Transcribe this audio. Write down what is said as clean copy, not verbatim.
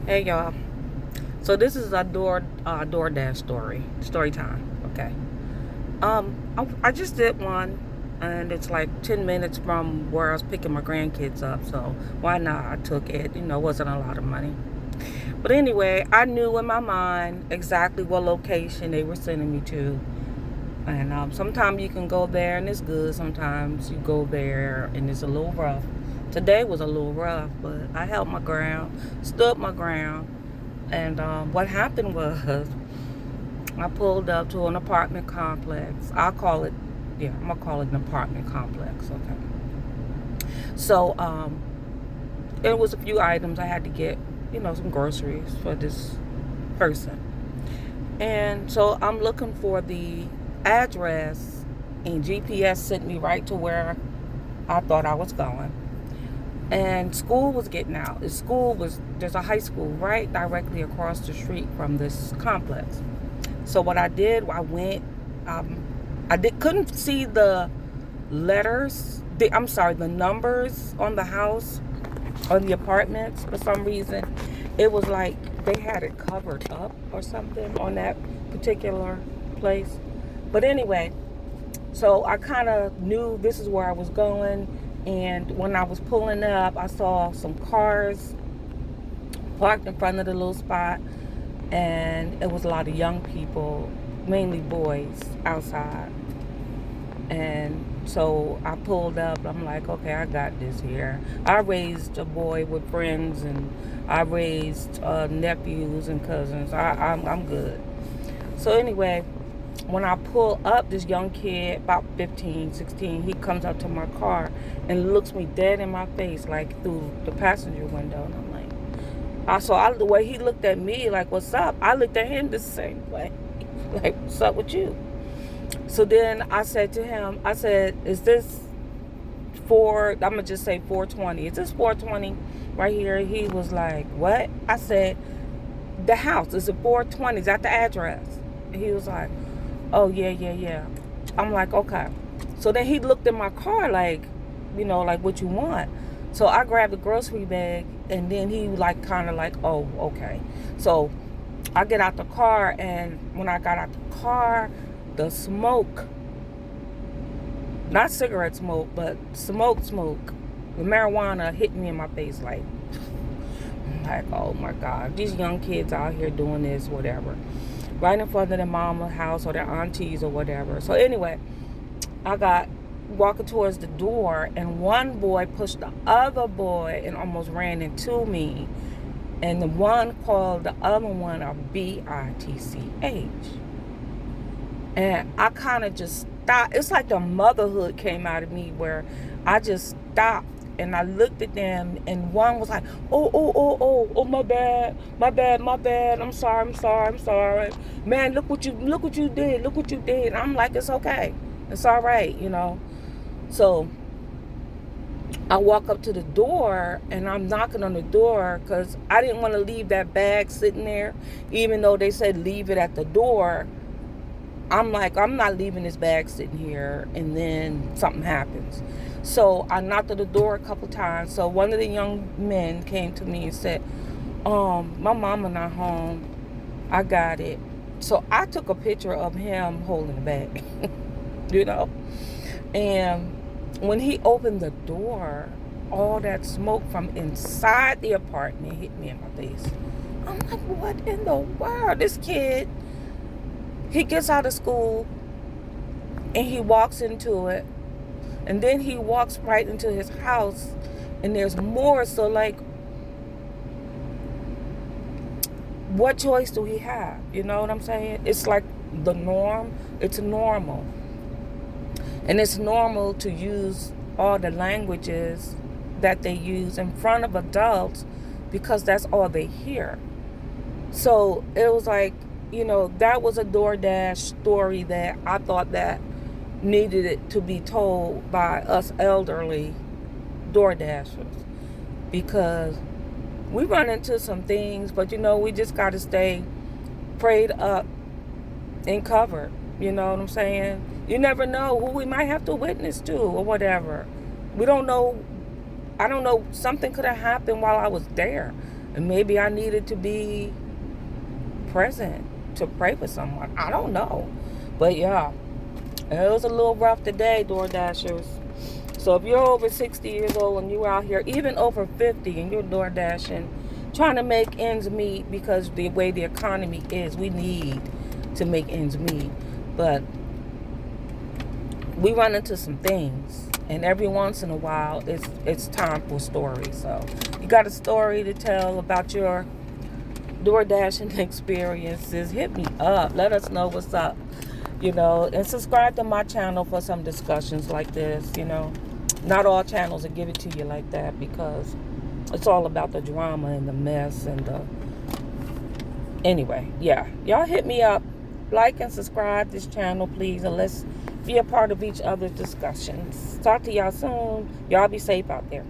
Hey y'all. So this is a Doordash story time. Okay. I just did one, and it's like 10 minutes from where I was picking my grandkids up. So why not? I took it. It wasn't a lot of money, but anyway, I knew in my mind exactly what location they were sending me to. And sometimes you can go there and it's good. Sometimes you go there and it's a little rough. Today was a little rough, but I held my ground, stood my ground. And what happened was I pulled up to an apartment complex. I'm gonna call it an apartment complex. Okay. So it was a few items I had to get, some groceries for this person. And so I'm looking for the address, and GPS sent me right to where I thought I was going. And school was getting out. There's a high school right directly across the street from this complex. So what I did, I went. Um, couldn't see the letters. The numbers on the house, on the apartments for some reason. It was like they had it covered up or something on that particular place. But anyway, so I kind of knew this is where I was going. And when I was pulling up, I saw some cars parked in front of the little spot. And it was a lot of young people, mainly boys, outside. And so I pulled up. I'm like, okay, I got this here. I raised a boy with friends, and I raised nephews and cousins. I'm good. So anyway, when I pull up, this young kid, about 15, 16, he comes up to my car and looks me dead in my face, like through the passenger window. And I'm like, the way he looked at me, like, what's up? I looked at him the same way. Like, what's up with you? So then I said to him, is this I'm going to just say 420. Is this 420 right here? He was like, what? I said, the house, is it 420? Is that the address? And he was like, oh, yeah. I'm like, okay. So then he looked at my car like, like, what you want? So I grabbed the grocery bag, and then he like kind of like, oh, okay. So I get out the car, and when I got out the car, the smoke, not cigarette smoke, but smoke, the marijuana hit me in my face like, oh my God, these young kids out here doing this, whatever, right in front of their mama's house or their aunties or whatever. So anyway, I got walking towards the door, and one boy pushed the other boy and almost ran into me. And the one called the other one a bitch. And I kind of just stopped. It's like the motherhood came out of me where I just stopped and I looked at them, and one was like, oh, my bad. I'm sorry. Man, look what you did. And I'm like, it's okay. It's all right. So I walk up to the door, and I'm knocking on the door because I didn't want to leave that bag sitting there, even though they said leave it at the door. I'm like, I'm not leaving this bag sitting here and then something happens. So I knocked on the door a couple times. So one of the young men came to me and said, my mama not home. I got it. So I took a picture of him holding the bag, And when he opened the door, all that smoke from inside the apartment hit me in my face. I'm like, what in the world? This kid, he gets out of school and he walks into it, and then he walks right into his house, and there's more. So like, what choice do he have? You know what I'm saying? It's like the norm. It's normal. And it's normal to use all the languages that they use in front of adults because that's all they hear. So it was like, that was a DoorDash story that I thought that needed it to be told by us elderly DoorDashers, because we run into some things, but we just got to stay prayed up and covered. You know what I'm saying? You never know who we might have to witness to or whatever. We don't know. I don't know. Something could have happened while I was there. And maybe I needed to be present to pray for someone. I don't know. But yeah, it was a little rough today, DoorDashers. So if you're over 60 years old and you're out here, even over 50, and you're door dashing, trying to make ends meet, because the way the economy is, we need to make ends meet. But we run into some things, and every once in a while, it's time for a story. So you got a story to tell about your door dashing experiences, hit me up. Let us know what's up. And subscribe to my channel for some discussions like this. Not all channels will give it to you like that, because it's all about the drama and the mess and the... Anyway, yeah. Y'all hit me up. Like and subscribe this channel, please. And let's be a part of each other's discussions. Talk to y'all soon. Y'all be safe out there.